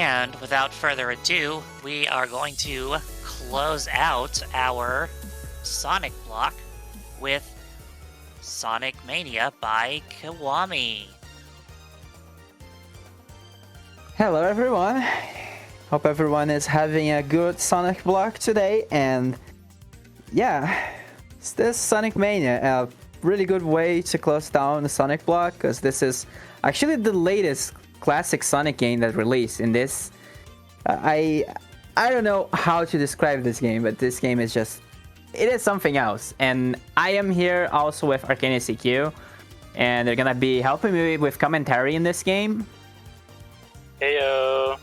And without further ado, we are going to close out our Sonic block with Sonic Mania by Kiwami. Hello everyone, hope everyone is having a good Sonic block today, and yeah, this Sonic Mania, a really good way to close down the Sonic block, because this is actually the latest classic Sonic game that released. In this, I don't know how to describe this game, but this game is just, it is something else. And I am here also with Arcane CQ, and they're gonna be helping me with commentary in this game. Heyo.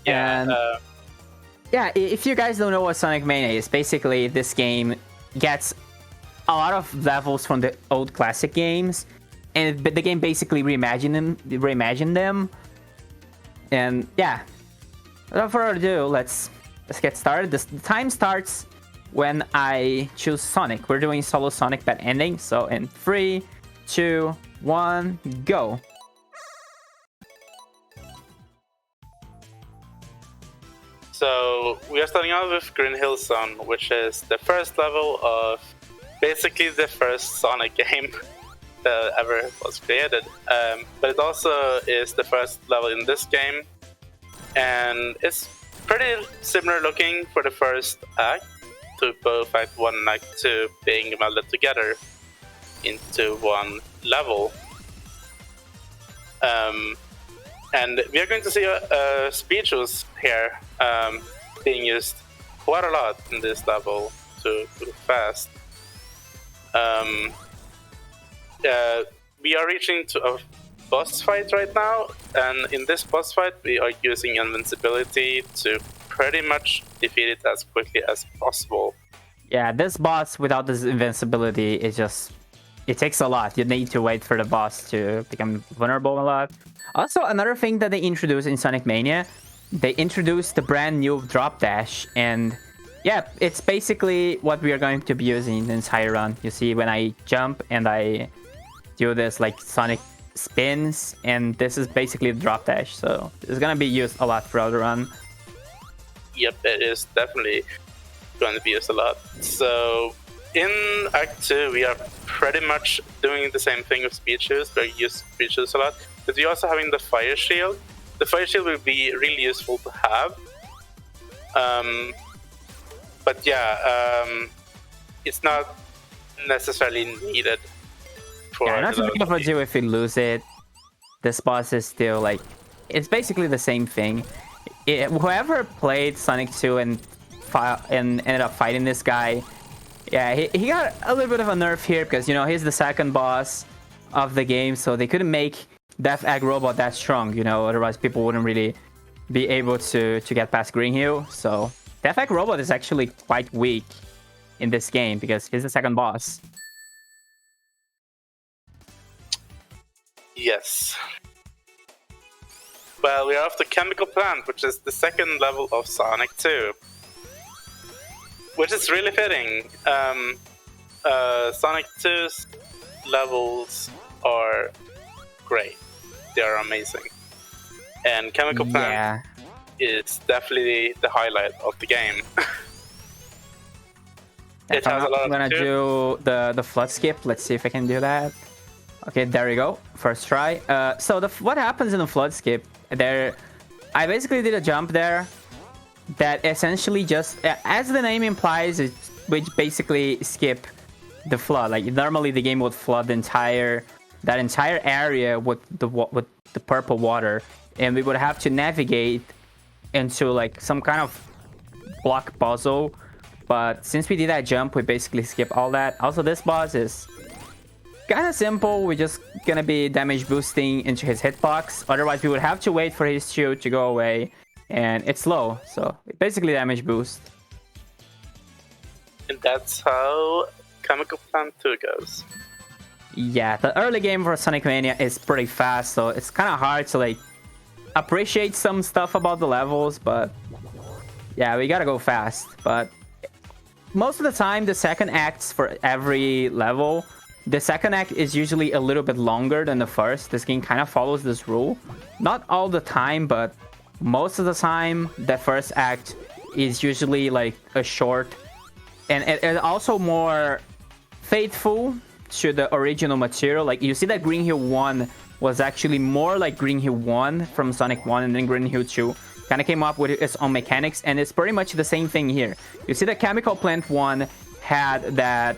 And yeah, if you guys don't know what Sonic Mania is, basically this game gets a lot of levels from the old classic games, and the game basically reimagined them. And yeah, without further ado, let's get started. The time starts when I choose Sonic. We're doing solo Sonic bad ending, so in 3, 2, 1, go. So we are starting out with Green Hill Zone, which is the first level of basically the first Sonic game that ever was created. But it also is the first level in this game, and it's pretty similar looking for the first act, to both Act 1 and Act 2 being melded together into one level. And we are going to see speeches here being used quite a lot in this level to move fast. We are reaching to a boss fight right now, and in this boss fight we are using invincibility to pretty much defeat it as quickly as possible. Yeah, this boss without this invincibility is just, it takes a lot. You need to wait for the boss to become vulnerable a lot. Also, another thing that they introduced in Sonic Mania, they introduced the brand new drop dash, and yeah, it's basically what we are going to be using the entire run. You see, when I jump and I do this like Sonic spins, and this is basically the drop dash, so it's gonna be used a lot throughout the run. Yep, it is definitely going to be used a lot. So in Act 2, we are pretty much doing the same thing with speeches. We're using speeches a lot, but we're also having the fire shield. The fire shield will be really useful to have. But yeah, it's not necessarily needed for. Yeah, not too big of a deal if we lose it. This boss is still like, it's basically the same thing. Whoever played Sonic 2 and ended up fighting this guy, yeah, he got a little bit of a nerf here, because, you know, he's the second boss of the game, so they couldn't make Death Egg Robot that strong, you know, otherwise people wouldn't really be able to get past Green Hill. So Death Egg Robot is actually quite weak in this game, because he's the second boss. Yes. Well, we are off the Chemical Plant, which is the second level of Sonic 2. Which is really fitting. Sonic 2's levels are great. They are amazing. And Chemical Plant is definitely the highlight of the game. It has a lot. I'm gonna do the flood skip. Let's see if I can do that. Okay, there we go. First try. So what happens in the flood skip? I basically did a jump there that essentially just, as the name implies, it would basically skip the flood. Like normally the game would flood that entire area with the purple water, and we would have to navigate into like some kind of block puzzle. But since we did that jump, we basically skip all that. Also, this boss is kind of simple. We're just gonna be damage boosting into his hitbox. Otherwise, we would have to wait for his shield to go away, and it's low, so basically damage boost. And that's how Chemical Plant 2 goes. Yeah, the early game for Sonic Mania is pretty fast, so it's kind of hard to like appreciate some stuff about the levels, but yeah, we gotta go fast. But most of the time, the second acts for every level the second act is usually a little bit longer than the first. This game kind of follows this rule. Not all the time, but most of the time, the first act is usually like a short and also more faithful to the original material. Like you see that Green Hill 1 was actually more like Green Hill 1 from Sonic 1, and then Green Hill 2 kind of came up with its own mechanics, and it's pretty much the same thing here. You see that Chemical Plant 1 had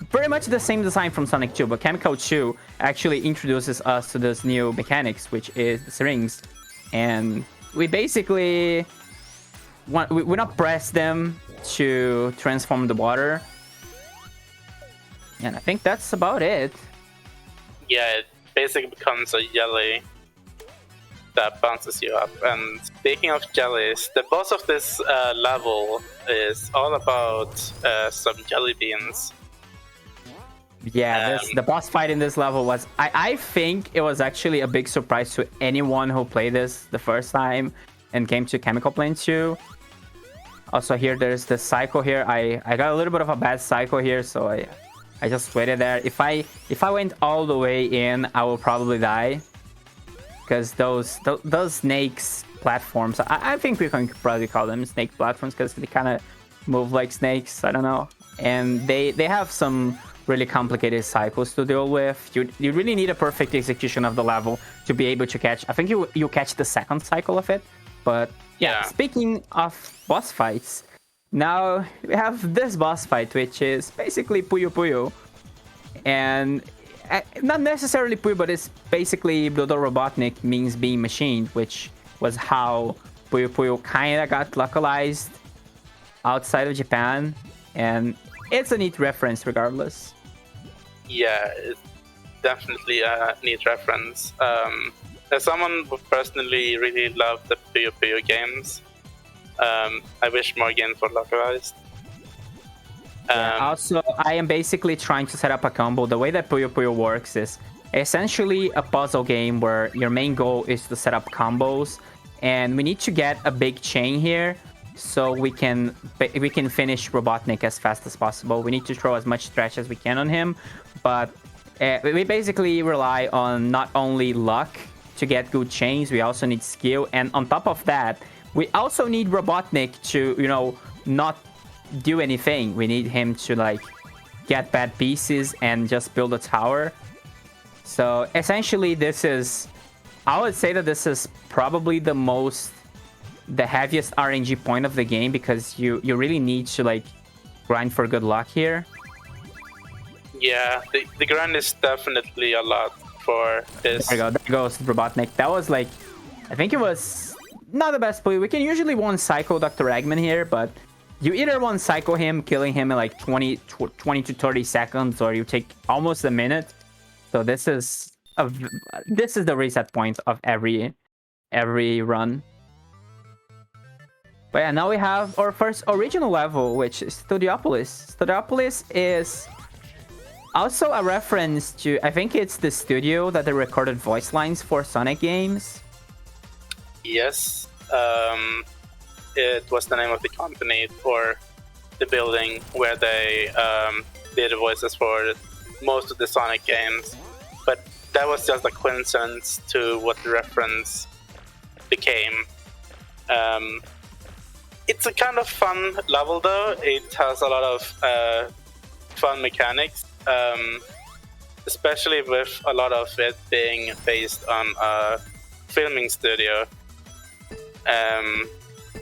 pretty much the same design from Sonic 2, but Chemical 2 actually introduces us to this new mechanics, which is the syringes. And we basically we not press them to transform the water. And I think that's about it. Yeah, it basically becomes a jelly that bounces you up. And speaking of jellies, the boss of this level is all about some jelly beans. Yeah, the boss fight in this level was... I think it was actually a big surprise to anyone who played this the first time and came to Chemical Plant 2. Also here, there's the cycle here. I got a little bit of a bad cycle here, so I just waited there. If I went all the way in, I will probably die. Because those snakes platforms, I think we can probably call them snake platforms because they kind of move like snakes. I don't know. And they have some really complicated cycles to deal with. You really need a perfect execution of the level to be able to catch. I think you catch the second cycle of it. But yeah, speaking of boss fights, now we have this boss fight, which is basically Puyo Puyo. And not necessarily Puyo, but it's basically Dodo Robotnik means being machined, which was how Puyo Puyo kind of got localized outside of Japan. And it's a neat reference regardless. Yeah, it's definitely a neat reference. As someone who personally really loved the Puyo Puyo games, I wish more games were localized. Also, I am basically trying to set up a combo. The way that Puyo Puyo works is essentially a puzzle game where your main goal is to set up combos, and we need to get a big chain here so we can finish Robotnik as fast as possible. We need to throw as much stretch as we can on him, but we basically rely on not only luck to get good chains, we also need skill, and on top of that, we also need Robotnik to, you know, not do anything. We need him to like get bad pieces and just build a tower. So essentially I would say that this is probably the heaviest RNG point of the game, because you really need to like grind for good luck here. Yeah, the grind is definitely a lot for this. There we go. There goes Robotnik. That was like, I think it was not the best play. We can usually one cycle Dr. Eggman here, but you either one cycle him, killing him in like 20 to 30 seconds, or you take almost a minute. So this is the reset point of every run. But yeah, now we have our first original level, which is Studiopolis. Studiopolis is also a reference to, I think it's the studio that they recorded voice lines for Sonic games. Yes. It was the name of the company or the building where they did the voices for most of the Sonic games. But that was just a coincidence to what the reference became. It's a kind of fun level though. It has a lot of fun mechanics, especially with a lot of it being based on a filming studio.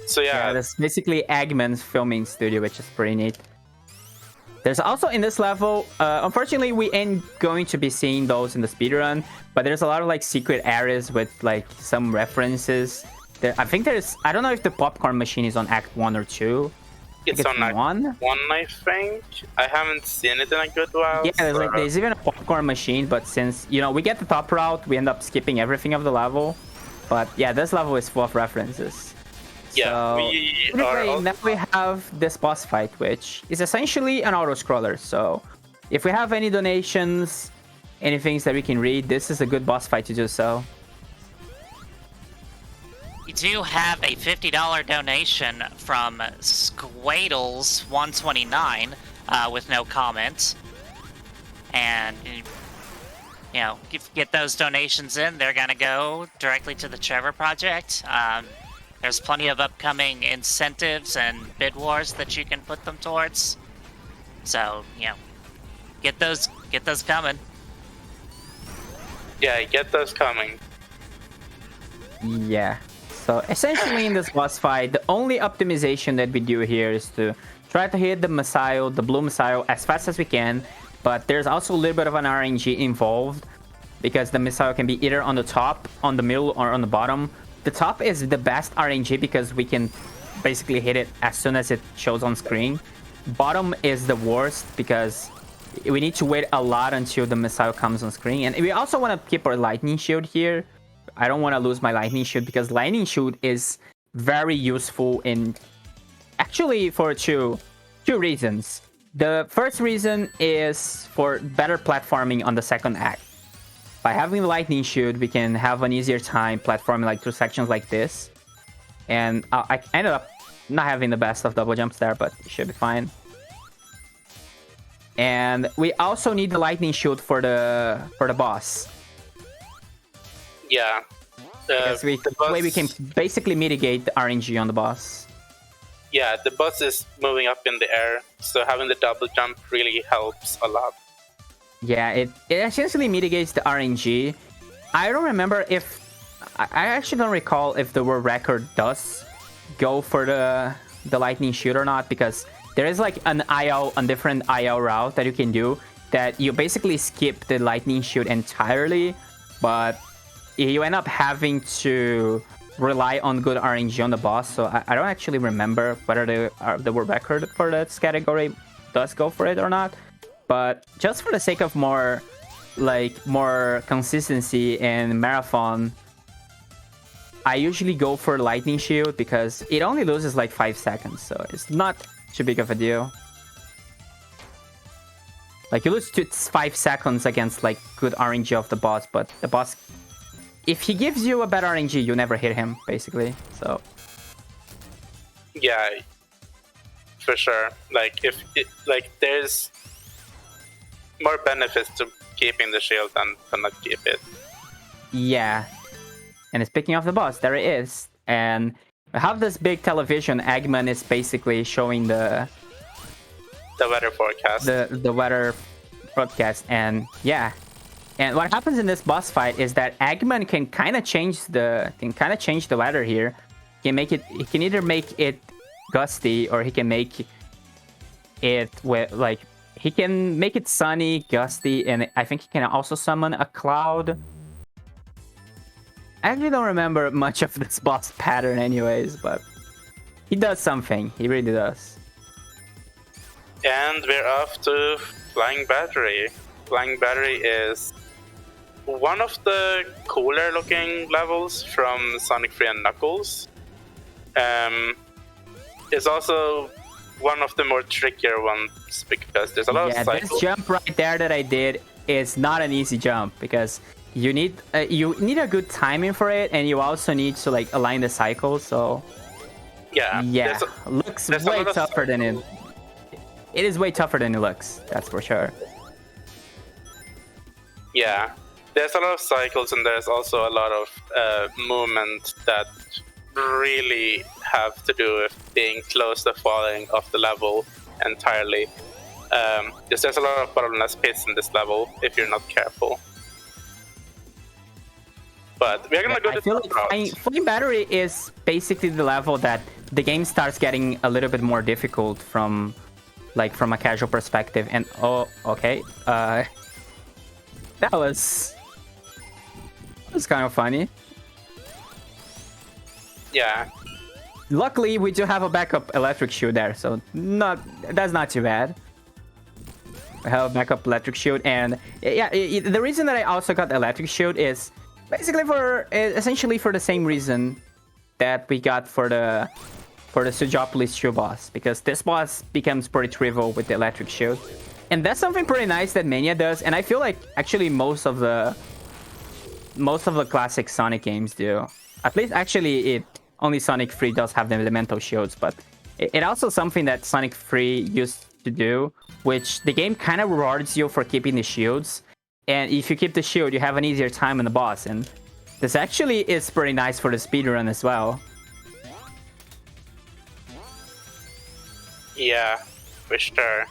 So yeah, that's basically Eggman's filming studio, which is pretty neat. There's also in this level, unfortunately, we ain't going to be seeing those in the speedrun, but there's a lot of like secret areas with like some references. I think I don't know if the popcorn machine is on Act 1 or 2. It's on Act 1, I think. I haven't seen it in a good while. Yeah, there's even a popcorn machine, but since, you know, we get the top route, we end up skipping everything of the level. But yeah, this level is full of references. Yeah, so, now we have this boss fight, which is essentially an auto-scroller. So if we have any donations, any things that we can read, this is a good boss fight to do so. We do have a $50 donation from Squadles129 with no comments. and you know, get those donations in. They're gonna go directly to the Trevor Project. There's plenty of upcoming incentives and bid wars that you can put them towards. So, you know, get those coming. Yeah, get those coming. Yeah. So essentially in this boss fight, the only optimization that we do here is to try to hit the missile, the blue missile, as fast as we can. But there's also a little bit of an RNG involved because the missile can be either on the top, on the middle, or on the bottom. The top is the best RNG because we can basically hit it as soon as it shows on screen. Bottom is the worst because we need to wait a lot until the missile comes on screen. And we also want to keep our lightning shield here. I don't want to lose my lightning shield because lightning shield is very useful in actually for two reasons. The first reason is for better platforming on the second act. By having the lightning shield, we can have an easier time platforming like through sections like this. And I ended up not having the best of double jumps there, but it should be fine. And we also need the lightning shield for the boss. Yeah. Because we can basically mitigate the RNG on the boss. Yeah, the boss is moving up in the air, so having the double jump really helps a lot. Yeah, it essentially mitigates the RNG. I don't remember if... I actually don't recall if the world record does go for the lightning shield or not, because there is like an different IL route that you can do that you basically skip the lightning shield entirely, but you end up having to rely on good RNG on the boss. So I don't actually remember whether the world record for that category does go for it or not. But just for the sake of more consistency in marathon, I usually go for lightning shield because it only loses like 5 seconds, so it's not too big of a deal. Like you lose 5 seconds against like good RNG of the boss, but the boss, if he gives you a bad RNG, you never hit him basically. So yeah, for sure. Like there's more benefits to keeping the shield than to not keep it. Yeah. And speaking of the boss, there it is. And we have this big television. Eggman is basically showing the weather forecast. The weather broadcast. And yeah. And what happens in this boss fight is that Eggman can kind of change the weather here. He can either make it gusty, or he can make it with he can make it sunny, gusty, and I think he can also summon a cloud. I actually don't remember much of this boss pattern anyways, but he does something. He really does. And we're off to Flying Battery. Flying Battery is one of the cooler looking levels from Sonic 3 and Knuckles. It's also one of the more trickier ones because there's a lot of cycles. This jump right there that I did is not an easy jump because you need a good timing for it, and you also need to like align the cycle. So yeah, looks way tougher than it. It is way tougher than it looks. That's for sure. Yeah, there's a lot of cycles, and there's also a lot of movement that really have to do with being close to falling off the level entirely. Because there's a lot of bottomless pits in this level if you're not careful. But we're gonna go to the route. Flying Battery is basically the level that the game starts getting a little bit more difficult from a casual perspective. And oh, okay, that was kind of funny. Yeah. Luckily, we do have a backup electric shield there, so that's not too bad. We have a backup electric shield, and yeah, the reason that I also got the electric shield is basically essentially for the same reason that we got for the Sujopolis 2 boss, because this boss becomes pretty trivial with the electric shield, and that's something pretty nice that Mania does, and I feel like actually most of the classic Sonic games do. At least actually only Sonic 3 does have the elemental shields, but it also something that Sonic 3 used to do, which the game kind of rewards you for keeping the shields. And if you keep the shield, you have an easier time in the boss. And this actually is pretty nice for the speedrun as well. Yeah, for sure.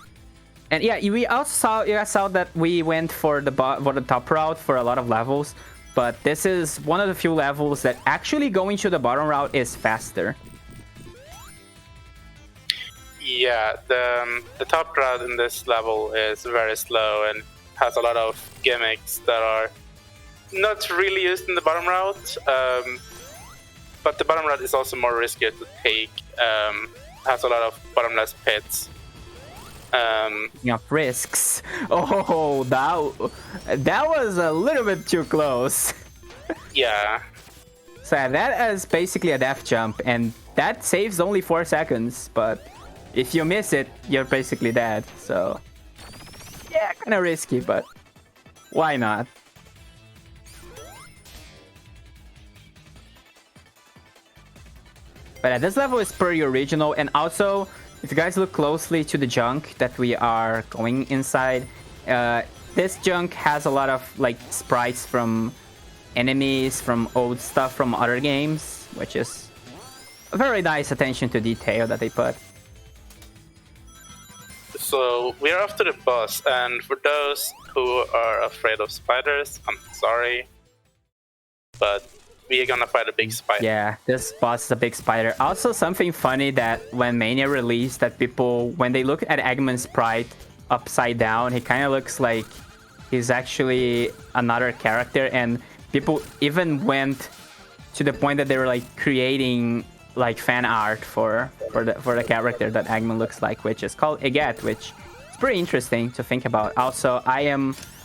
And yeah, we also saw that we went for the top route for a lot of levels, but this is one of the few levels that actually going to the bottom route is faster. Yeah, the top route in this level is very slow and has a lot of gimmicks that are not really used in the bottom route. But the bottom route is also more risky to take. Has a lot of bottomless pits. Risks. Oh, that was a little bit too close. Yeah. So that is basically a death jump, and that saves only 4 seconds. But if you miss it, you're basically dead. So yeah, kind of risky, but why not? But this level is pretty original, and also, if you guys look closely to the junk that we are going inside, this junk has a lot of like sprites from enemies, from old stuff from other games, which is a very nice attention to detail that they put. So we are off to the boss, and for those who are afraid of spiders, I'm sorry, but we are gonna fight a big spider. Yeah, this boss is a big spider. Also, something funny that when Mania released, that people, when they look at Eggman's sprite upside down, he kind of looks like he's actually another character, and people even went to the point that they were like creating like fan art for the character that Eggman looks like, which is called Eggette, which is pretty interesting to think about. Also, I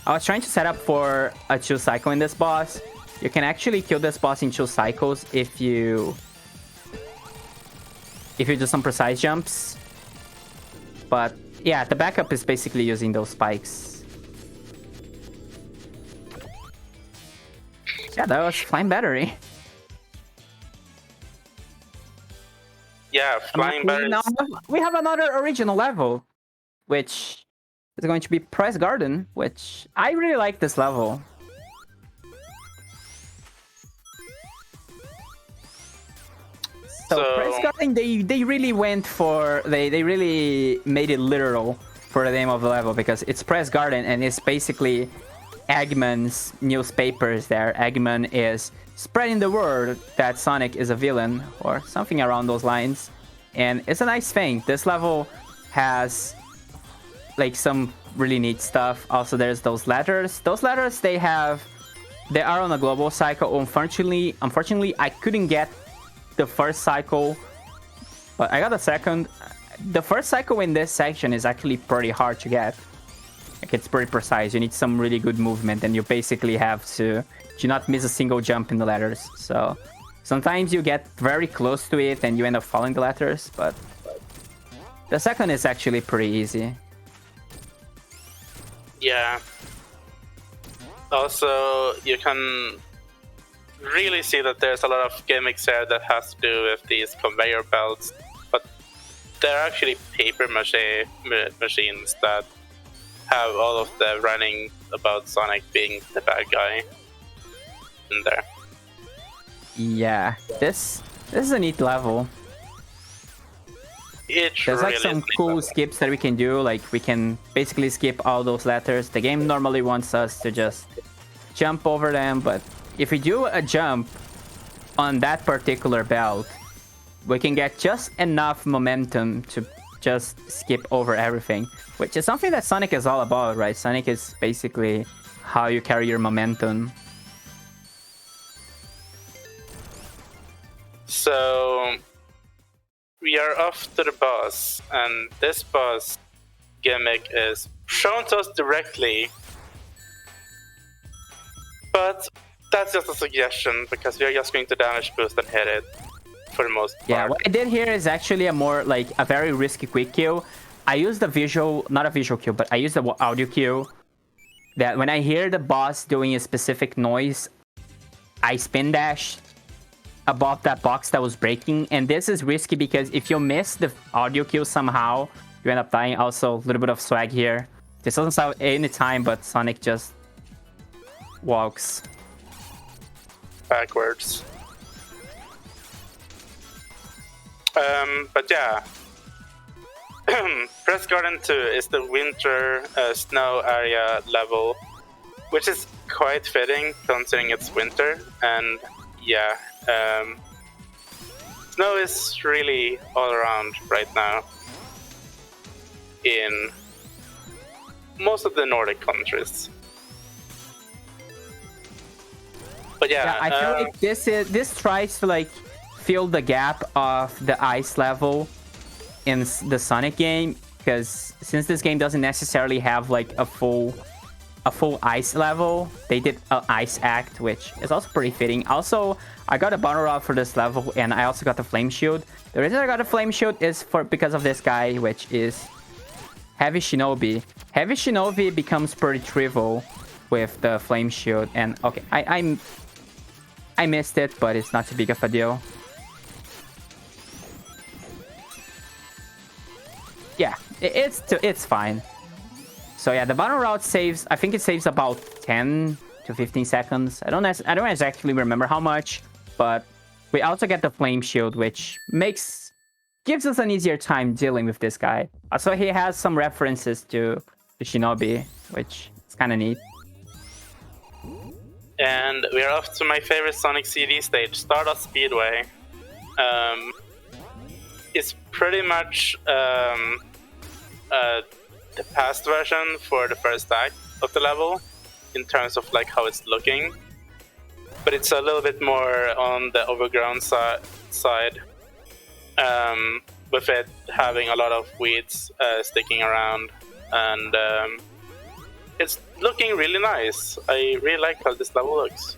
was trying to set up for a 2 cycle in this boss. You can actually kill this boss in 2 cycles if you do some precise jumps. But yeah, the backup is basically using those spikes. Yeah, that was Flying Battery. Yeah, Flying Battery. We have another original level, which is going to be Press Garden, which I really like this level. So Press Garden, they really went for they really made it literal for the name of the level, because it's Press Garden and it's basically Eggman's newspapers there. Eggman is spreading the word that Sonic is a villain or something around those lines, and it's a nice thing. This level has like some really neat stuff. Also, there's those letters. Those letters they are on a global cycle. Unfortunately, I couldn't get the first cycle, but I got a second. The first cycle in this section is actually pretty hard to get. Like, it's pretty precise. You need some really good movement, and you basically have to not miss a single jump in the letters. So sometimes you get very close to it and you end up following the letters, but the second is actually pretty easy. Yeah. Also, you can really see that there's a lot of gimmicks here that has to do with these conveyor belts, but they're actually paper mache machines that have all of the running about Sonic being the bad guy in there. Yeah, this is a neat level. There's like some cool skips that we can do, like we can basically skip all those letters. The game normally wants us to just jump over them, but if we do a jump on that particular belt, we can get just enough momentum to just skip over everything, which is something that Sonic is all about, right? Sonic is basically how you carry your momentum. So we are off to the boss, and this boss gimmick is shown to us directly, but that's just a suggestion, because we are just going to damage boost and hit it for the most part. Yeah, what I did here is actually a very risky quick kill. I used not a visual kill, but I used the audio kill. That when I hear the boss doing a specific noise, I spin dash above that box that was breaking. And this is risky because if you miss the audio kill somehow, You end up dying. Also, a little bit of swag here. This doesn't stop any time, but Sonic just walks backwards. But yeah, Press Garden 2 is the winter snow area level, which is quite fitting considering it's winter. And yeah, snow is really all around right now in most of the Nordic countries. But yeah, I feel like this tries to like fill the gap of the ice level in the Sonic game, because since this game doesn't necessarily have like a full ice level, they did an ice act, which is also pretty fitting. Also, I got a battle rod for this level, and I also got the flame shield. The reason I got a flame shield is because of this guy, which is Heavy Shinobi. Heavy Shinobi becomes pretty trivial with the flame shield, and okay, I missed it, but it's not too big of a deal. Yeah, it's fine. So yeah, the battle route saves. I think it saves about 10 to 15 seconds. I don't exactly remember how much, but we also get the flame shield, which gives us an easier time dealing with this guy. Also, he has some references to Shinobi, which is kind of neat. And we're off to my favorite Sonic CD stage, Stardust Speedway. It's pretty much the past version for the first act of the level in terms of like how it's looking, but it's a little bit more on the overgrown side, with it having a lot of weeds sticking around, and it's looking really nice. I really like how this level looks.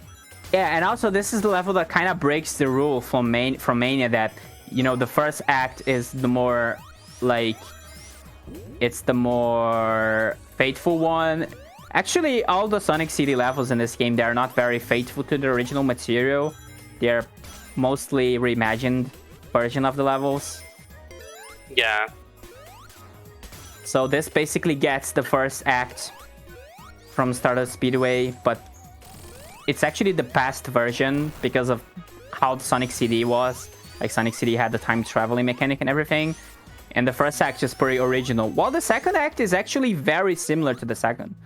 Yeah, and also this is the level that kind of breaks the rule from Mania, that, you know, the first act is the more like, it's the more faithful one. Actually, all the Sonic CD levels in this game, they're not very faithful to the original material. They're mostly reimagined version of the levels. Yeah. So this basically gets the first act from Stardust Speedway, but it's actually the past version because of how the Sonic CD was. Like, Sonic CD had the time traveling mechanic and everything. And the first act is pretty original, while the second act is actually very similar to the second.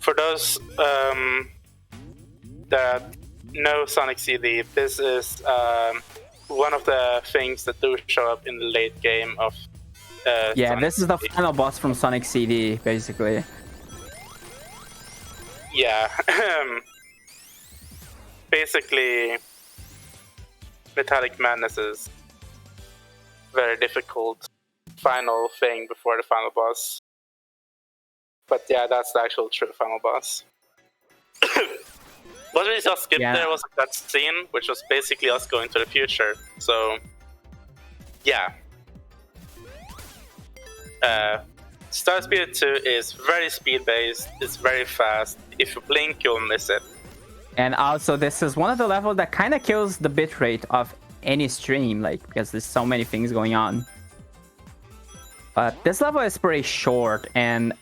For those that know Sonic CD, this is one of the things that do show up in the late game of yeah, Sonic this is the CD. final boss from Sonic CD, basically. Yeah. Basically, Metallic Madness is very difficult final thing before the final boss. But yeah, that's the actual true final boss. What we just skipped there was that scene, which was basically us going to the future. So, yeah. Star Speed 2 is very speed-based, it's very fast. If you blink, you'll miss it. And also, this is one of the levels that kind of kills the bitrate of any stream, like, because there's so many things going on. But this level is pretty short, and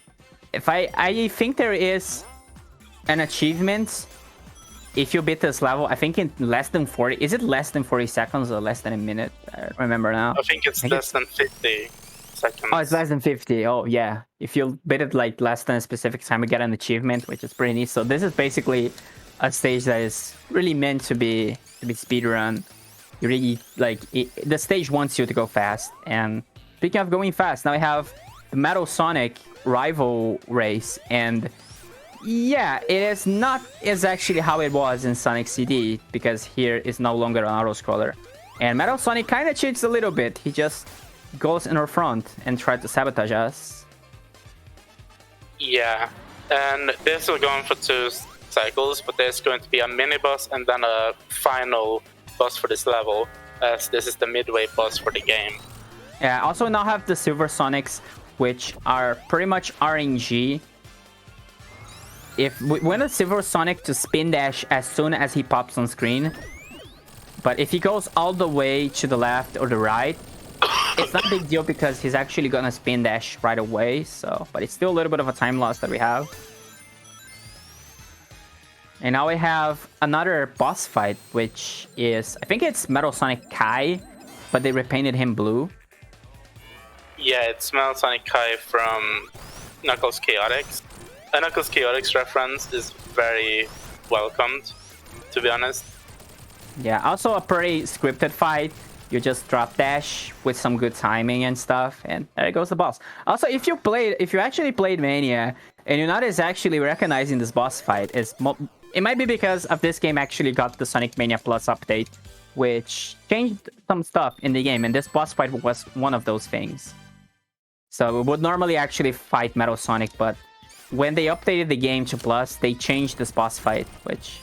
if I think there is an achievement if you beat this level, I think in less than 40... Is it less than 40 seconds or less than a minute? I don't remember now. I think it's less than 50 seconds. Oh, it's less than 50. Oh, yeah. If you beat it like less than a specific time, you get an achievement, which is pretty neat. So this is basically a stage that is really meant to be speedrun. You really, like, the stage wants you to go fast. And speaking of going fast, now we have the Metal Sonic rival race, and yeah, it is not actually how it was in Sonic CD, because here is no longer an auto-scroller. And Metal Sonic kind of cheats a little bit. He just goes in our front and tries to sabotage us. Yeah, and this will go on for 2 cycles, but there's going to be a mini-boss and then a final boss for this level, as this is the midway boss for the game. Yeah, also now have the Silver Sonics, which are pretty much RNG. If we want a Silver Sonic to spin dash as soon as he pops on screen, But if he goes all the way to the left or the right, it's not a big deal because he's actually gonna spin dash right away. So, but it's still a little bit of a time loss that we have. And now we have another boss fight, which is, I think it's Metal Sonic Kai, but they repainted him blue. Yeah, it's Metal Sonic Kai from Knuckles Chaotix. A Knuckles Chaotix reference is very welcomed, to be honest. Yeah, also a pretty scripted fight. You just drop dash with some good timing and stuff, and there goes the boss. Also, if you actually played Mania and you're not as actually recognizing this boss fight, it might be because of this game actually got the Sonic Mania Plus update, which changed some stuff in the game, and this boss fight was one of those things. So we would normally actually fight Metal Sonic, but when they updated the game to Plus, they changed this boss fight, which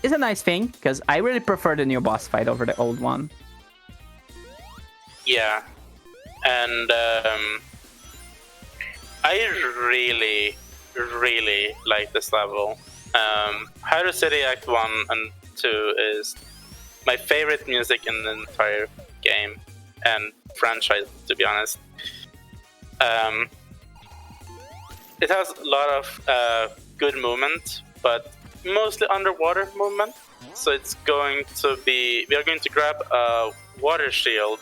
is a nice thing, because I really prefer the new boss fight over the old one. Yeah, and I really like this level. Hydro City Act 1 and 2 is my favorite music in the entire game and franchise, to be honest. It has a lot of good movement, but mostly underwater movement. So it's going to be, we are going to grab a water shield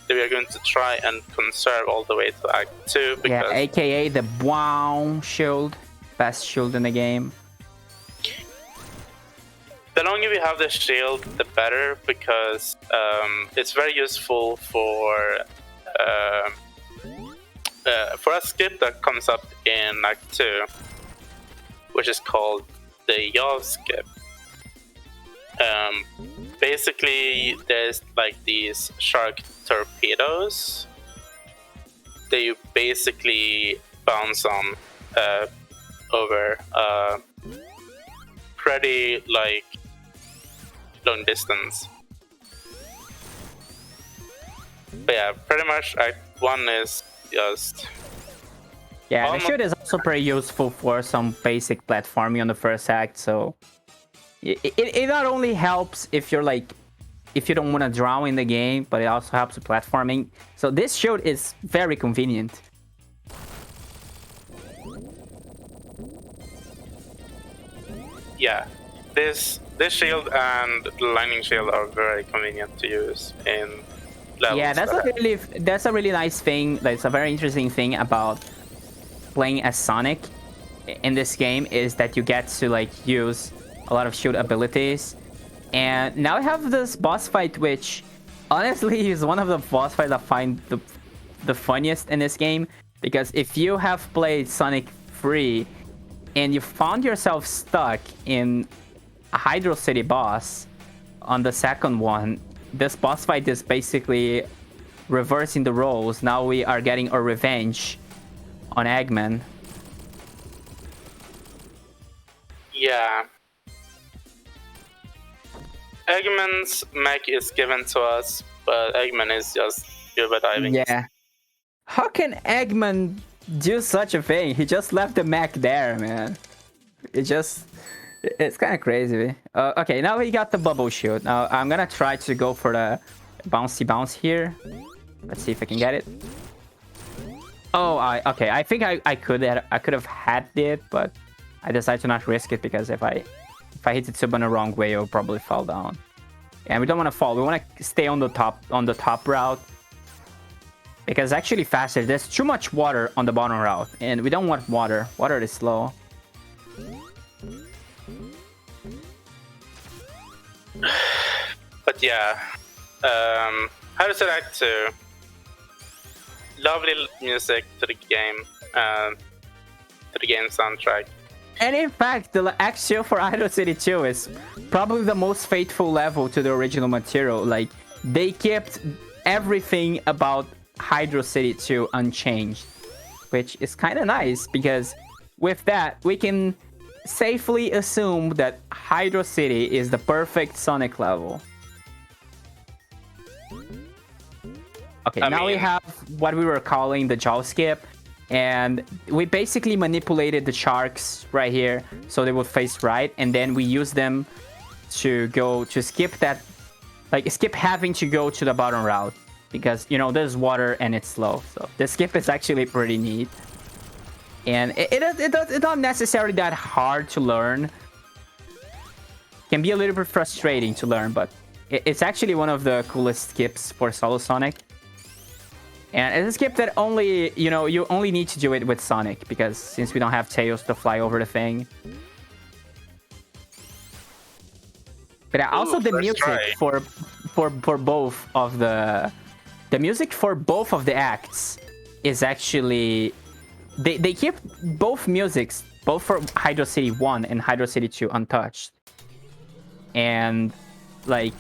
that we are going to try and conserve all the way to Act 2. Because yeah, aka the Wow shield, best shield in the game. The longer we have the shield, the better, because it's very useful for a skip that comes up in Act 2, which is called the yaw skip. Basically, there's like these shark torpedoes that you basically bounce on over pretty like long distance. But yeah, pretty much Act 1 is just... Yeah, the shield is also pretty useful for some basic platforming on the first act, so it not only helps if you don't want to drown in the game, but it also helps with platforming. So this shield is very convenient. Yeah, this shield and the lightning shield are very convenient to use in levels. Yeah, that's a really nice thing. That's a very interesting thing about playing as Sonic in this game, is that you get to like use a lot of shield abilities. And now I have this boss fight, which honestly is one of the boss fights I find the funniest in this game, because if you have played Sonic 3 and you found yourself stuck in a Hydro City boss on the second one, this boss fight is basically reversing the roles. Now we are getting a revenge on Eggman. Yeah. Eggman's mech is given to us, but Eggman is just scuba diving. Yeah. How can Eggman do such a thing? He just left the mech there, man. It's kind of crazy. Okay, now we got the bubble shield. Now I'm gonna try to go for the bouncy bounce here. Let's see if I can get it. Oh, okay. I think I could have had it, but I decided to not risk it, because if I hit it in the wrong way, it'll probably fall down. And we don't want to fall. We want to stay on the top route, because it's actually faster. There's too much water on the bottom route, and we don't want water. Water is slow. But yeah, how does it act to? Lovely music to the game soundtrack. And in fact, the Axio for Hydro City 2 is probably the most faithful level to the original material. Like, they kept everything about Hydro City 2 unchanged, which is kind of nice, because with that, we can safely assume that Hydro City is the perfect Sonic level. Okay, now we have what we were calling the jaw skip, and we basically manipulated the sharks right here so they would face right, and then we use them to skip that like skip having to go to the bottom route because you know there's water and it's slow. So the skip is actually pretty neat, and it's not necessarily that hard to learn. Can be a little bit frustrating to learn, but it's actually one of the coolest skips for solo Sonic. And it's a skip that only, you know, you only need to do it with Sonic because since we don't have Tails to fly over the thing. But also the music for both of the music for both of the acts is actually they keep both musics, both for Hydro City 1 and Hydro City 2 untouched. And like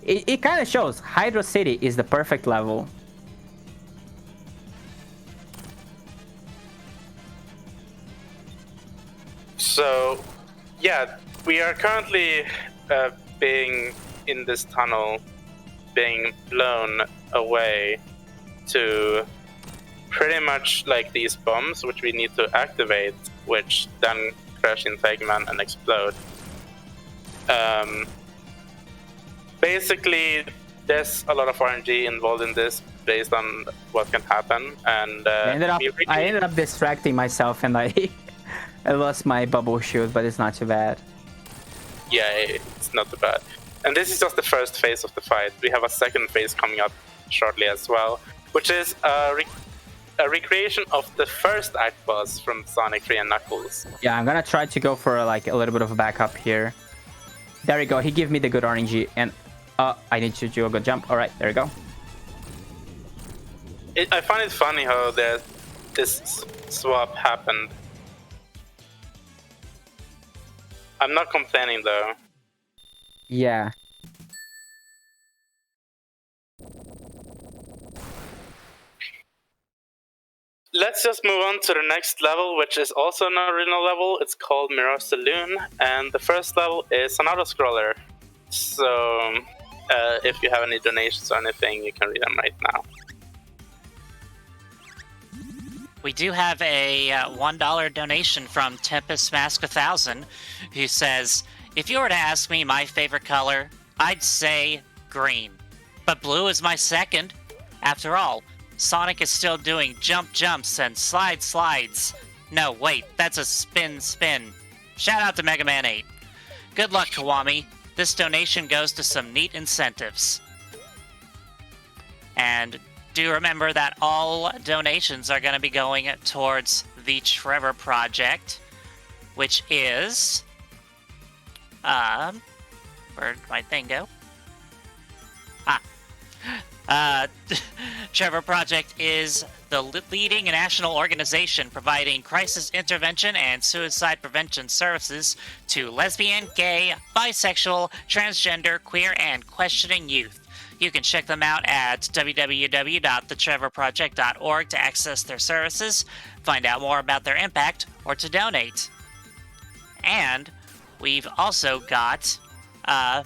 it kind of shows Hydro City is the perfect level. So, yeah, we are currently being in this tunnel, being blown away to pretty much like these bombs, which we need to activate, which then crash into Eggman and explode. Basically, there's a lot of RNG involved in this based on what can happen, and I ended up distracting myself and I lost my bubble shoot, but it's not too bad. Yeah, it's not too bad. And this is just the first phase of the fight. We have a second phase coming up shortly as well, which is a recreation of the first act boss from Sonic 3 and Knuckles. Yeah, I'm gonna try to go for like a little bit of a backup here. There we go. He gave me the good RNG, and I need to do a good jump. All right, there we go. I find it funny how this swap happened. I'm not complaining though. Yeah. Let's just move on to the next level, which is also an original level. It's called Mirror Saloon, and the first level is an auto-scroller. So, if you have any donations or anything, you can read them right now. We do have a $1 donation from Tempest Mask 1000, who says, "If you were to ask me my favorite color, I'd say green. But blue is my second. After all, Sonic is still doing jumps and slides. No, wait, that's a spin. Shout out to Mega Man 8. Good luck, Kiwami. This donation goes to some neat incentives." And do remember that all donations are going to be going towards the Trevor Project, which is... where'd my thing go? Trevor Project is the leading national organization providing crisis intervention and suicide prevention services to lesbian, gay, bisexual, transgender, queer, and questioning youth. You can check them out at www.thetrevorproject.org to access their services, find out more about their impact, or to donate. And we've also got a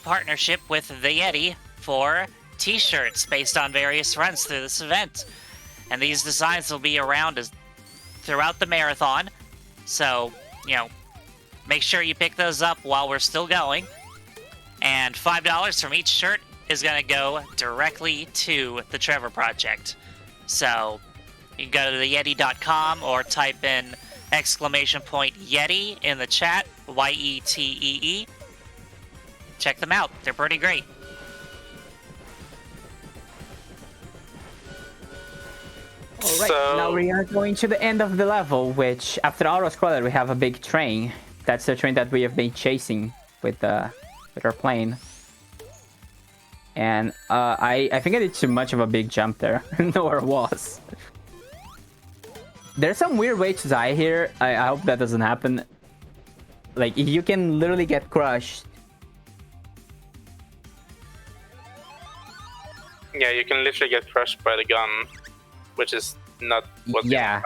partnership with the Yeti for t-shirts based on various runs through this event. And these designs will be around throughout the marathon. So, you know, make sure you pick those up while we're still going. And $5 from each shirt is going to go directly to the Trevor Project. So, you can go to theyeti.com or type in !Yeti in the chat, YETEE. Check them out. They're pretty great. Alright, now we are going to the end of the level, which after the auto-scroller we have a big train. That's the train that we have been chasing with our plane. And I think I did too much of a big jump there. Nowhere was. There's some weird way to die here. I hope that doesn't happen. Like, you can literally get crushed. Yeah, you can literally get crushed by the gun, which is not what. Yeah.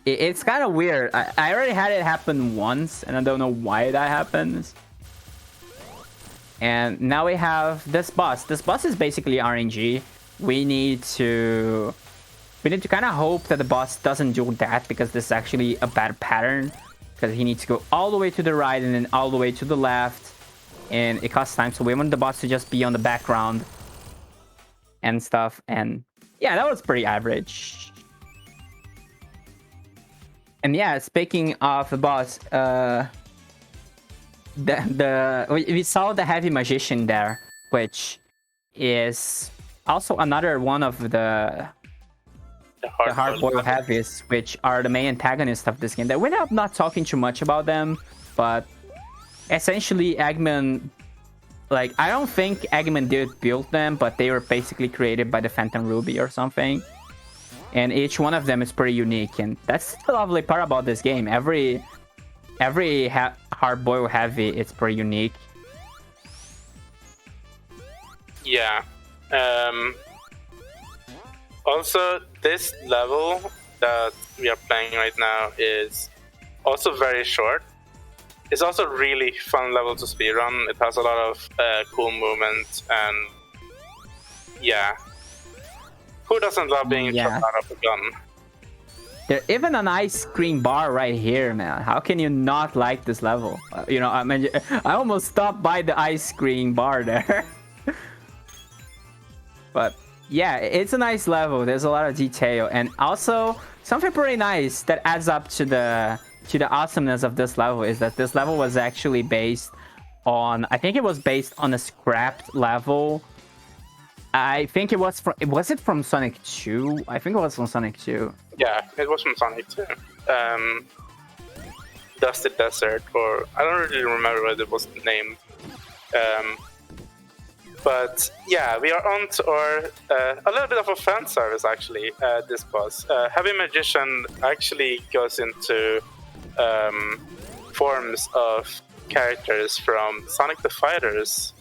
It's kind of weird. I already had it happen once, and I don't know why that happens. And now we have this boss. This boss is basically RNG. We need to kind of hope that the boss doesn't do that, because this is actually a bad pattern because he needs to go all the way to the right and then all the way to the left, and it costs time. So we want the boss to just be on the background and stuff. And yeah, that was pretty average. And yeah, speaking of the boss, we saw the heavy magician there, which is also another one of the hard boiled heavies, which are the main antagonists of this game. That we're not talking too much about them, but essentially Eggman, like, I don't think Eggman did build them, but they were basically created by the Phantom Ruby or something. And each one of them is pretty unique, and that's the lovely part about this game. Every hard boiled heavy, it's pretty unique. Yeah. Also, this level that we are playing right now is also very short. It's also a really fun level to speedrun. It has a lot of cool movements, and yeah. Who doesn't love being shot out of a gun? There's even an ice cream bar right here, man. How can you not like this level? You know, I mean, I almost stopped by the ice cream bar there. But yeah, it's a nice level. There's a lot of detail, and also something pretty nice that adds up to the awesomeness of this level is that this level was actually based on, I think it was based on a scrapped level. I think it was it from Sonic 2? I think it was from Sonic 2. Yeah, it was from Sonic 2. Dusty Desert, or I don't really remember what it was named. But yeah, we are on to a little bit of a fan service actually. This boss, Heavy Magician, actually goes into forms of characters from Sonic the Fighters.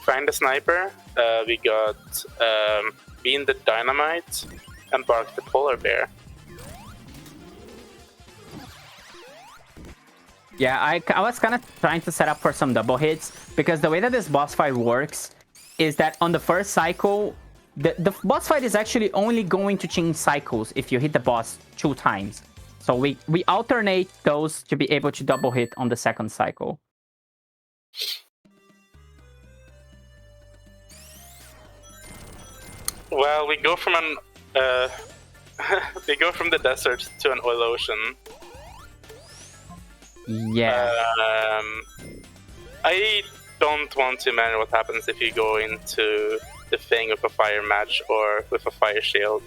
Find the Sniper, we got Bean the Dynamite, and Bark the Polar Bear. Yeah, I was kind of trying to set up for some double hits, because the way that this boss fight works is that on the first cycle, the boss fight is actually only going to change cycles if you hit the boss 2 times. So we alternate those to be able to double hit on the second cycle. Well, we go from the desert to an oil ocean. Yeah. I don't want to imagine what happens if you go into the thing with a fire match or with a fire shield.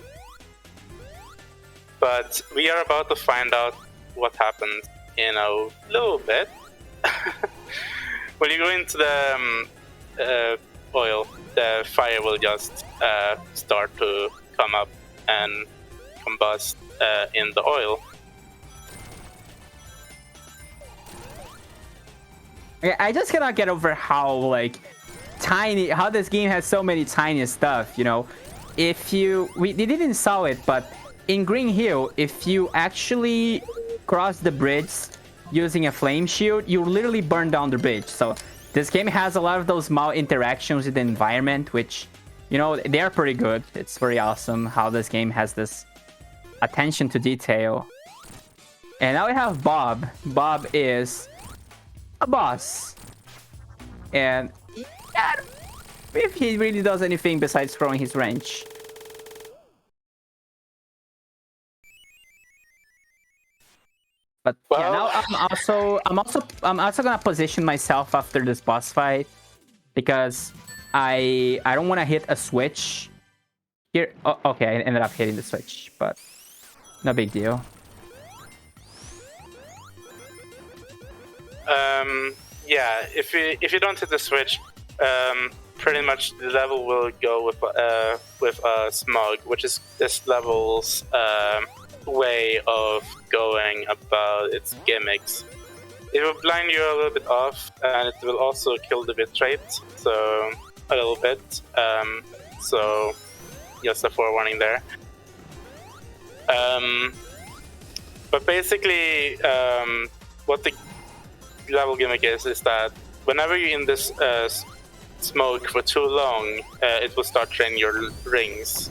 But we are about to find out what happens in a little bit. When you go into the oil, the fire will just start to come up and combust in the oil. I just cannot get over how how this game has so many tiny stuff, you know. We didn't saw it, but in Green Hill, if you actually cross the bridge using a flame shield, you literally burn down the bridge. So this game has a lot of those small interactions with the environment, which, you know, they are pretty good. It's very awesome how this game has this attention to detail. And now we have Bob. Bob is a boss. And yeah, if he really does anything besides throwing his wrench. But yeah, now I'm also gonna position myself after this boss fight, because I don't want to hit a switch here. Oh, okay, I ended up hitting the switch, but no big deal. Yeah, if you don't hit the switch, pretty much the level will go with smog, which is this level's way of going about its gimmicks. It will blind you a little bit off, and it will also kill the bit rate, so a little bit. So just a forewarning there. But basically, what the level gimmick is that whenever you're in this smoke for too long, it will start draining your rings.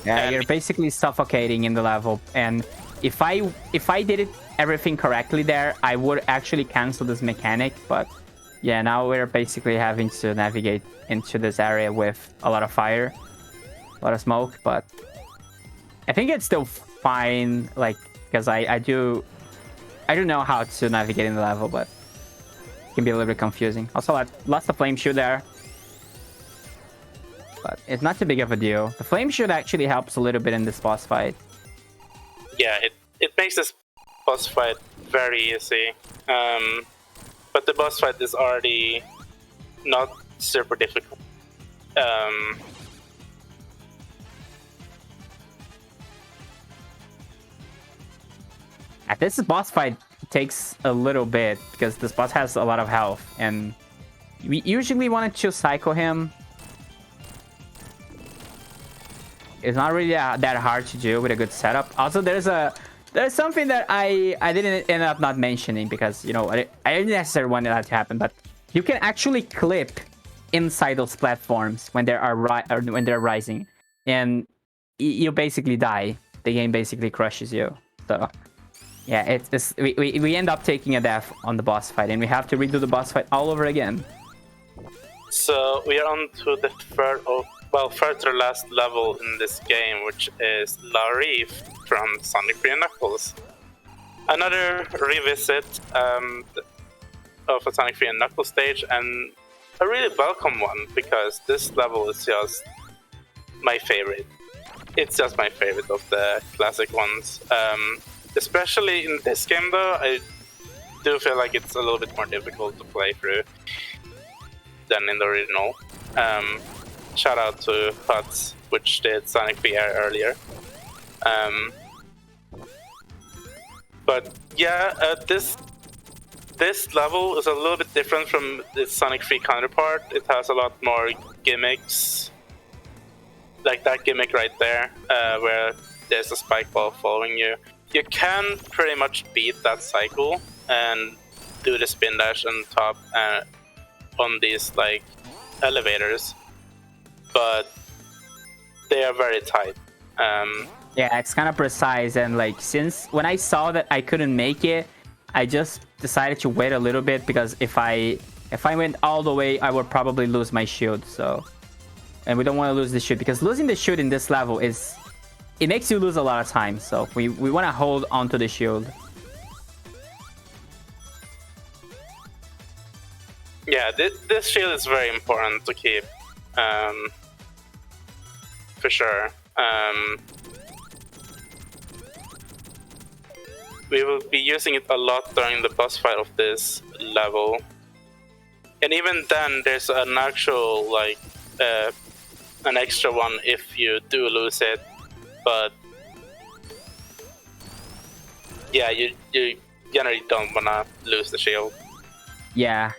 Yeah, you're basically suffocating in the level, and if I did it everything correctly there, I would actually cancel this mechanic. But yeah, now we're basically having to navigate into this area with a lot of fire, a lot of smoke. But I think it's still fine, like, because I do know how to navigate in the level, but it can be a little bit confusing. Also, lots of flame shoot there, but it's not too big of a deal. The flame shoot actually helps a little bit in this boss fight. Yeah, it makes this boss fight very easy. But the boss fight is already not super difficult. This boss fight takes a little bit because this boss has a lot of health, and we usually want to cycle him. It's not really that hard to do with a good setup. Also, there's something that I didn't end up not mentioning because, you know, I didn't necessarily want that to happen, but you can actually clip inside those platforms when they are when they're rising, and you basically die. The game basically crushes you. So yeah, we end up taking a death on the boss fight, and we have to redo the boss fight all over again. So we are on to the third to last level in this game, which is La Reef from Sonic 3 and Knuckles. Another revisit of a Sonic 3 and Knuckles stage, and a really welcome one, because this level is just my favorite. It's just my favorite of the classic ones. Especially in this game, though, I do feel like it's a little bit more difficult to play through than in the original. Shout out to Huts, which did Sonic VR earlier. But yeah, this level is a little bit different from its Sonic 3 counterpart. It has a lot more gimmicks, like that gimmick right there, where there's a spike ball following you. You can pretty much beat that cycle and do the spin dash on top on these like elevators, but they are very tight. Yeah, it's kind of precise, and like, since when I saw that I couldn't make it, I just decided to wait a little bit, because if I went all the way, I would probably lose my shield. So, and we don't want to lose the shield, because losing the shield in this level it makes you lose a lot of time. So we want to hold onto the shield. Yeah, this shield is very important to keep, for sure. We will be using it a lot during the boss fight of this level, and even then, there's an actual like an extra one if you do lose it. But yeah, you generally don't wanna lose the shield. Yeah.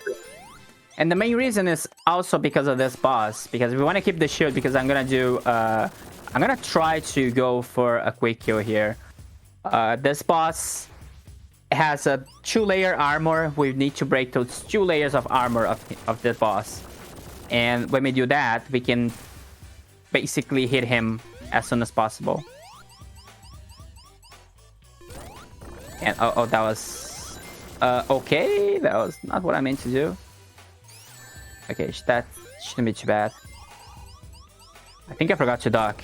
And the main reason is also because of this boss, because we want to keep the shield, because I'm gonna try to go for a quick kill here. This boss has a 2-layer armor. We need to break those 2 layers of armor of this boss, and when we do that, we can basically hit him as soon as possible. And oh, that was okay. That was not what I meant to do. Okay, that shouldn't be too bad. I think I forgot to duck.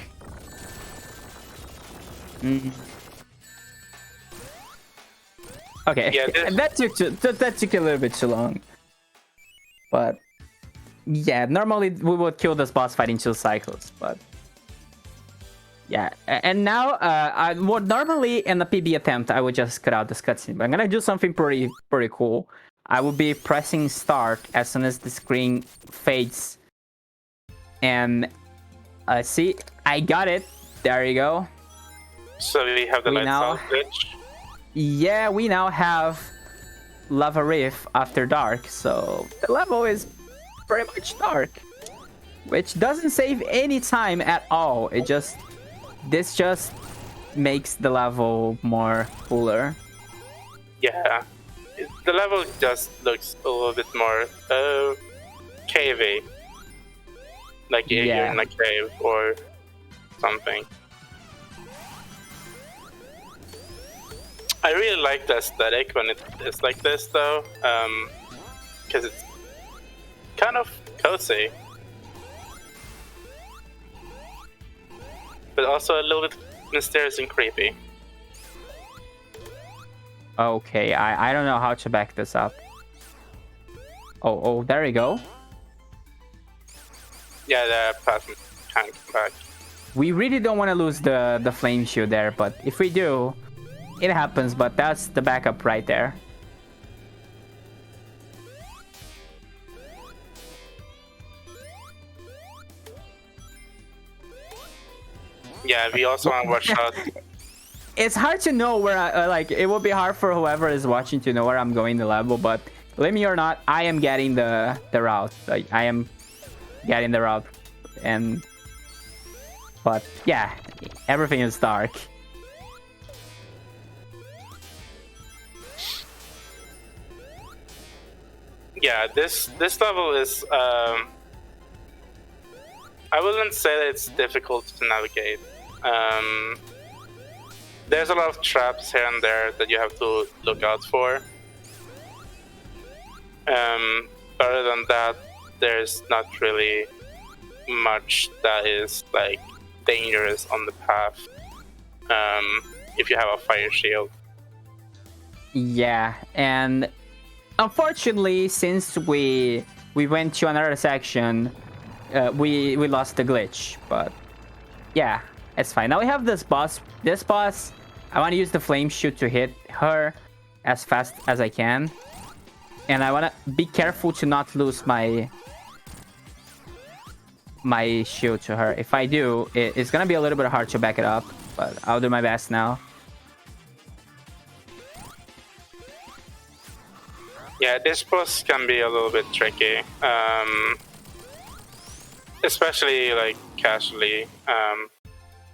Okay, yeah, that took a little bit too long. But yeah, normally we would kill this boss fight in 2 cycles, but yeah. And now, I would normally in the PB attempt I would just cut out this cutscene, but I'm gonna do something pretty cool. I will be pressing start as soon as the screen fades, and see, I got it. There you go. So we have the lights out glitch. Yeah, we now have Lava Reef after dark, so the level is pretty much dark, which doesn't save any time at all. This just makes the level more cooler. Yeah, the level just looks a little bit more cavey, like you're in a cave or something. I really like the aesthetic when it is like this, though, because it's kind of cozy, but also a little bit mysterious and creepy. Okay, I don't know how to back this up. Oh, there you go. Yeah, the plasma can come back. We really don't want to lose the flame shield there, but if we do, it happens. But that's the backup right there. Yeah, we also want to watch out. It's hard to know where I like. It will be hard for whoever is watching to know where I'm going the level, but believe me or not, I am getting the route. Like, I am getting the route, but yeah, everything is dark. Yeah, this level is. I wouldn't say that it's difficult to navigate. There's a lot of traps here and there that you have to look out for. Other than that, there's not really much that is like dangerous on the path. If you have a fire shield. Yeah, and unfortunately, since we went to another section, we lost the glitch. But yeah, it's fine. Now we have this boss. This boss, I want to use the flame shoot to hit her as fast as I can, and I want to be careful to not lose my shield to her. If I do, it's gonna be a little bit hard to back it up, but I'll do my best now. Yeah, this boss can be a little bit tricky, especially like casually.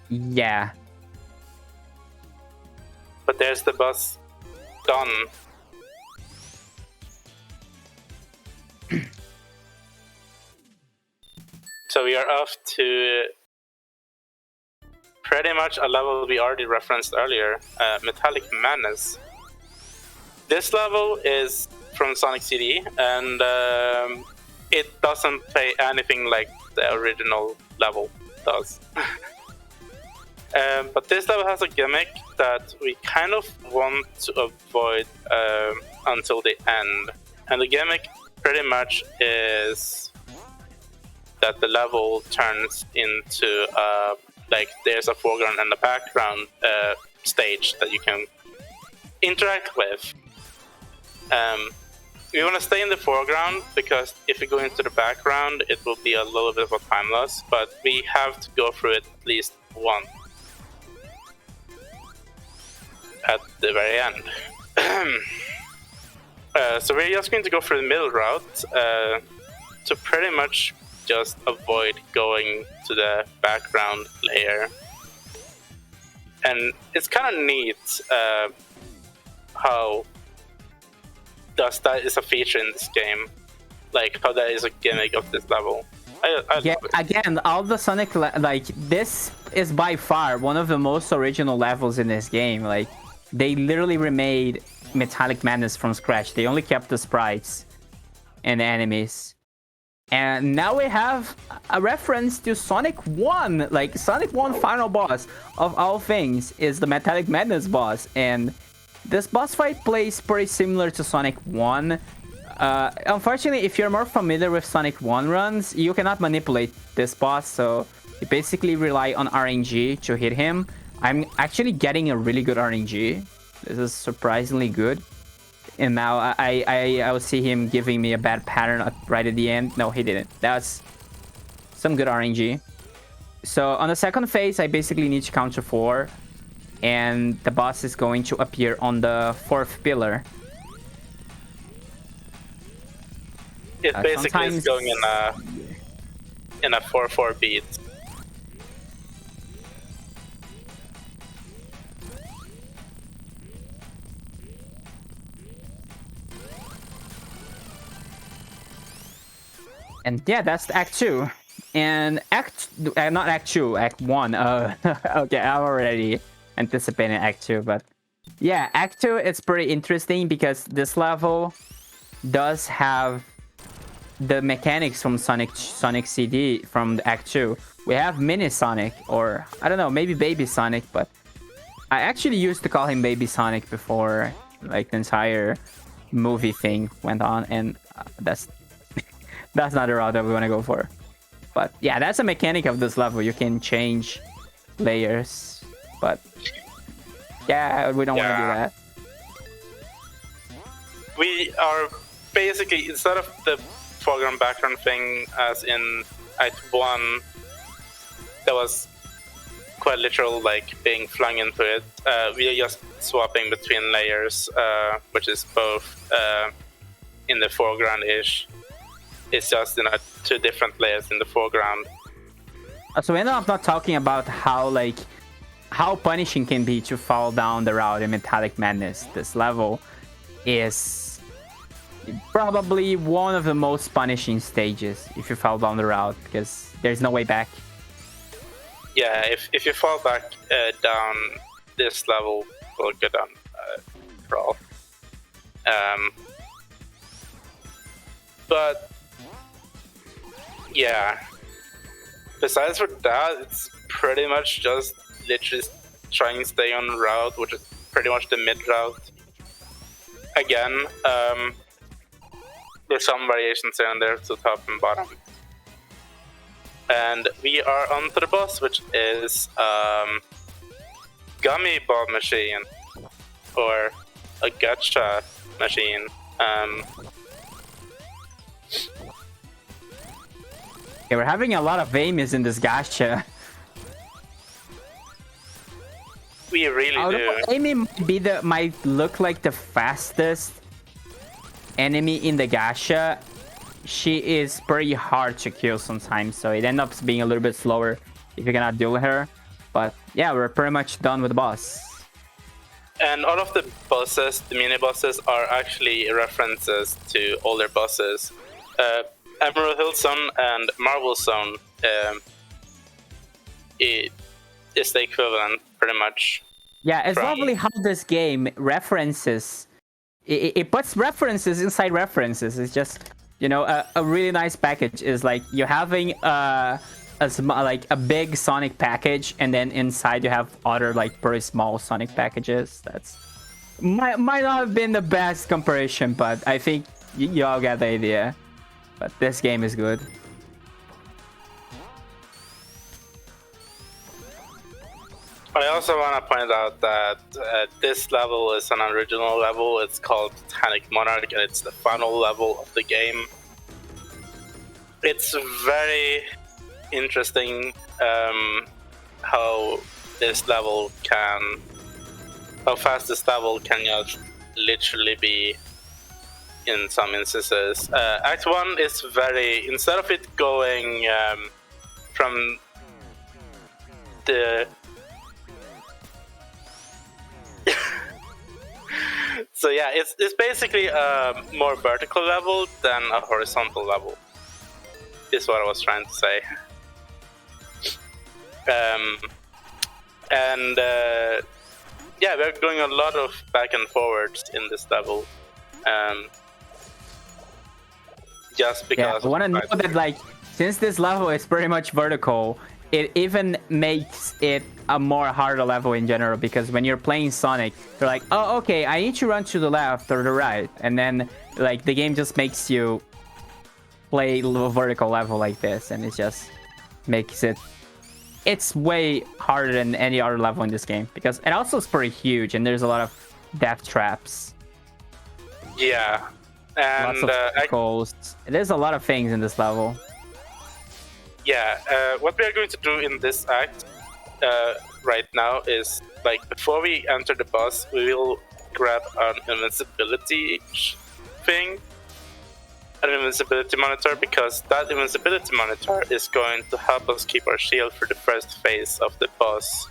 Yeah. But there's the boss done. So we are off to pretty much a level we already referenced earlier, Metallic Madness. This level is from Sonic CD, and it doesn't play anything like the original level does. But this level has a gimmick that we kind of want to avoid until the end. And the gimmick pretty much is that the level turns into like there's a foreground and a background stage that you can interact with. We want to stay in the foreground because if we go into the background, it will be a little bit of a time loss, but we have to go through it at least once at the very end. So we're just going to go through the middle route to pretty much just avoid going to the background layer. And it's kind of neat how that is a feature in this game, like how that is a gimmick of this level. Yeah, again, all the Sonic like this is by far one of the most original levels in this game. Like, they literally remade Metallic Madness from scratch. They only kept the sprites and the enemies, and now we have a reference to Sonic 1. Like, Sonic 1 final boss of all things is the Metallic Madness boss, and this boss fight plays pretty similar to Sonic 1. Unfortunately, if you're more familiar with Sonic 1 runs, you cannot manipulate this boss, so you basically rely on RNG to hit him. I'm actually getting a really good RNG. This is surprisingly good. And now I will see him giving me a bad pattern right at the end. No, he didn't. That's some good RNG. So on the second phase, I basically need to counter 4. And the boss is going to appear on the 4th pillar. It basically is going in a 4/4 beat. And yeah, that's Act 2. And not Act 2, Act 1. Okay, I'm already anticipating Act 2, but Yeah, Act 2 it's pretty interesting because this level does have the mechanics from Sonic CD from the Act 2. We have Mini Sonic, or I don't know, maybe Baby Sonic, but I actually used to call him Baby Sonic before like the entire movie thing went on, and that's that's not the route that we want to go for. But yeah, that's a mechanic of this level. You can change layers, but yeah, we don't want to do that. We are basically, instead of the foreground background thing as in Act 1, that was quite literal, like being flung into it, we are just swapping between layers, which is both in the foreground-ish. It's just, you know, 2 different layers in the foreground. So we ended up not talking about how punishing can be to fall down the route in Metallic Madness. This level is probably one of the most punishing stages if you fall down the route, because there's no way back. Yeah, if you fall back down this level, we'll go down crawl. But yeah, besides for that, it's pretty much just literally trying to stay on route, which is pretty much the mid route. Again, there's some variations here and there to top and bottom. And we are on to the boss, which is Gummy Ball Machine, or a gacha machine. Okay, we're having a lot of Amis in this gacha. We really do. Amy might look like the fastest enemy in the gacha. She is pretty hard to kill sometimes, so it ends up being a little bit slower if you cannot deal with her. But yeah, we're pretty much done with the boss. And all of the bosses, the mini bosses, are actually references to older bosses. Emerald Hill Zone and Marble Zone is the equivalent, pretty much. Yeah, it's lovely how this game references. It puts references inside references. It's just, you know, a really nice package is like you're having a big Sonic package, and then inside you have other like very small Sonic packages. That's might not have been the best comparison, but I think you all get the idea. But this game is good. I also want to point out that this level is an original level. It's called Titanic Monarch, and it's the final level of the game. It's very interesting how fast this level can just literally be in some instances. Act 1 is very, instead of it going from the so yeah, it's basically a more vertical level than a horizontal level, is what I was trying to say. Yeah, we're doing a lot of back and forwards in this level. Just because I want to know that, like, since this level is pretty much vertical, it even makes it a more harder level in general, because when you're playing Sonic, you're like, oh, okay, I need to run to the left or the right, and then like the game just makes you play a vertical level like this, and it just makes it's way harder than any other level in this game, because it also is pretty huge and there's a lot of death traps. Yeah, and lots of circles. There's a lot of things in this level. Yeah, what we are going to do in this act right now is, like, before we enter the boss, we will grab an invincibility thing, an invincibility monitor, because that invincibility monitor is going to help us keep our shield for the first phase of the boss,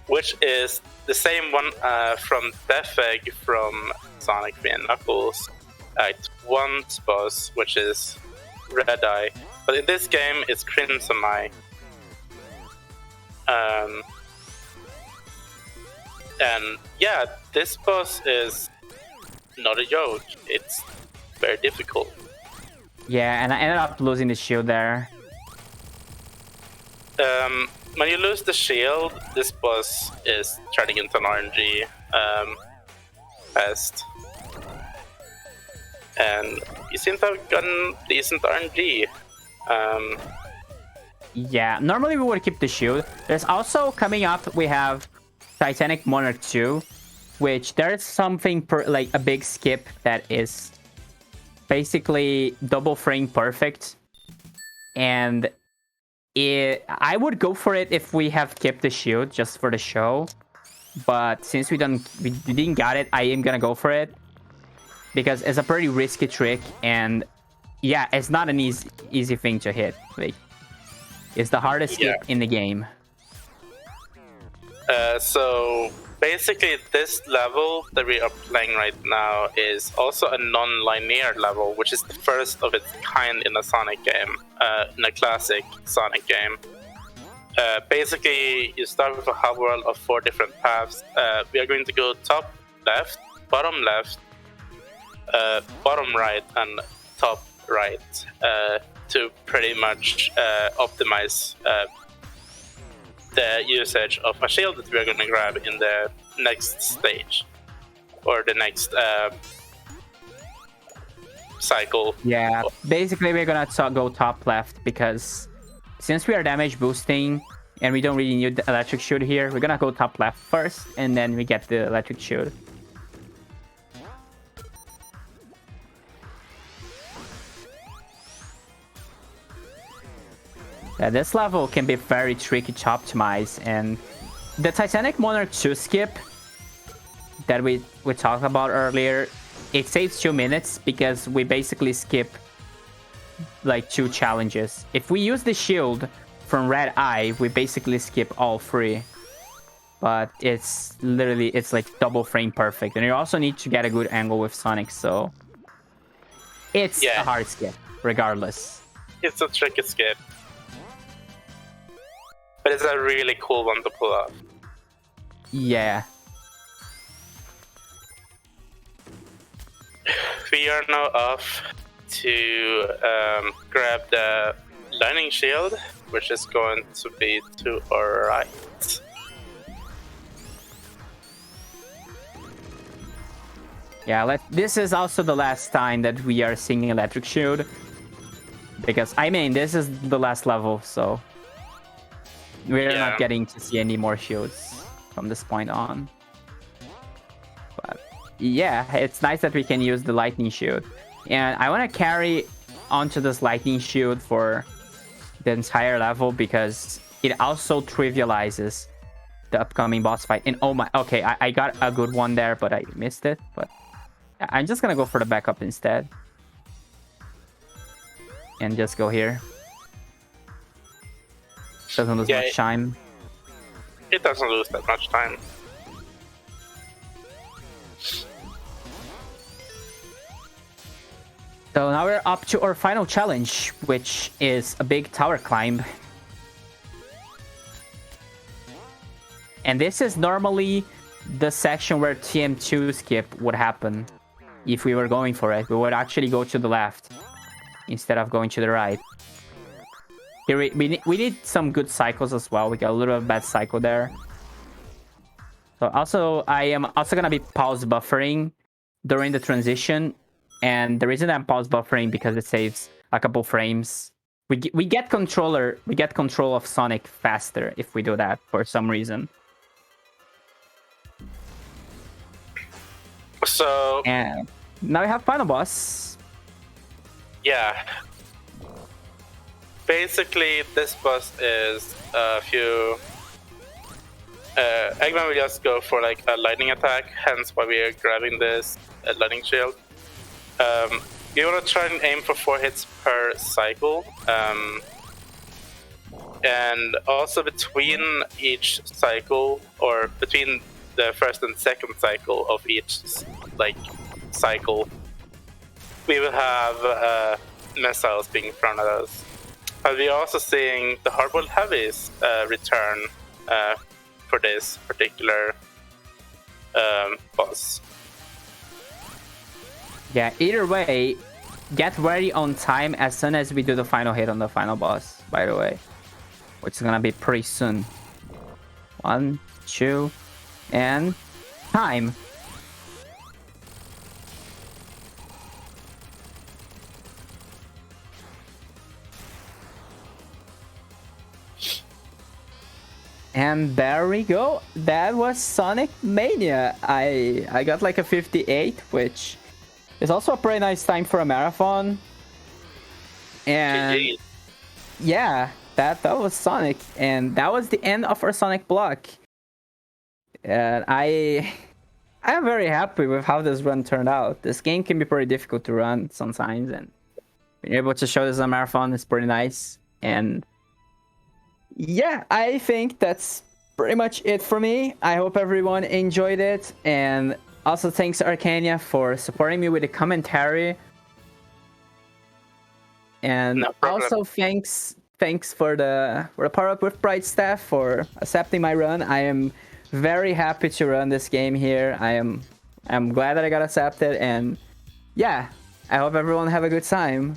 which is the same one from Death Egg from Sonic 3 and Knuckles Act 1's boss, which is Red Eye, but in this game it's Crimson Eye. And yeah, this boss is not a joke. It's very difficult. Yeah, and I ended up losing the shield there. When you lose the shield, this boss is turning into an RNG pest. And you seem to have gotten decent RNG. Yeah, normally we would keep the shield. There's also coming up, we have Titanic Monarch 2, which there's something like a big skip that is basically double frame perfect. And I would go for it if we have kept the shield just for the show. But since we didn't got it, I am gonna go for it. Because it's a pretty risky trick, and yeah, it's not an easy thing to hit. Like, it's the hardest skip in the game. So basically, this level that we are playing right now is also a non-linear level, which is the first of its kind in a Sonic game, in a classic Sonic game. Basically, you start with a hub world of 4 different paths. We are going to go top left, bottom right, and top right to pretty much optimize the usage of a shield that we are going to grab in the next stage or the next cycle. Yeah, basically we're gonna go top left because since we are damage boosting and we don't really need the electric shield here, we're gonna go top left first and then we get the electric shield. Yeah, this level can be very tricky to optimize, and the Titanic Monarch 2 skip that we talked about earlier, it saves 2 minutes because we basically skip like 2 challenges. If we use the shield from Red Eye, we basically skip all 3. But it's like double frame perfect, and you also need to get a good angle with Sonic, so it's a hard skip regardless. It's a tricky skip. But it's a really cool one to pull off. Yeah. We are now off to grab the lightning shield, which is going to be to our right. Yeah, this is also the last time that we are seeing electric shield. Because, I mean, this is the last level, so we're not getting to see any more shields from this point on. But yeah, it's nice that we can use the lightning shield. And I want to carry onto this lightning shield for the entire level because it also trivializes the upcoming boss fight. And oh my, okay, I got a good one there, but I missed it. But I'm just gonna go for the backup instead. And just go here. Doesn't lose much time. It doesn't lose that much time. So now we're up to our final challenge, which is a big tower climb. And this is normally the section where TM2 skip would happen. If we were going for it, we would actually go to the left instead of going to the right. Here we need some good cycles as well. We got a little bad cycle there. So also, I am also going to be pause buffering during the transition. And the reason I'm pause buffering because it saves a couple frames. We get control of Sonic faster if we do that for some reason. So and now we have final boss. Yeah. Basically, this boss is a few. Eggman will just go for like a lightning attack, hence why we are grabbing this lightning shield. You want to try and aim for 4 hits per cycle. And also between each cycle, or between the first and second cycle of each cycle, we will have missiles being thrown at us. And we're also seeing the hardboiled heavies return for this particular boss. Yeah, either way, get ready on time as soon as we do the final hit on the final boss, by the way. Which is gonna be pretty soon. 1, 2, and time. And there we go. That was Sonic Mania. I got like a 58, which is also a pretty nice time for a marathon. And GG. yeah, that was Sonic, and that was the end of our Sonic block. And I am very happy with how this run turned out. This game can be pretty difficult to run sometimes, and being able to show this on a marathon is pretty nice. And yeah, I think that's pretty much it for me. I hope everyone enjoyed it, and also thanks Arcania for supporting me with the commentary. And No problem. also thanks for the Power Up with Pride staff for accepting my run. I am very happy to run this game here. I'm glad that I got accepted, and yeah, I hope everyone have a good time.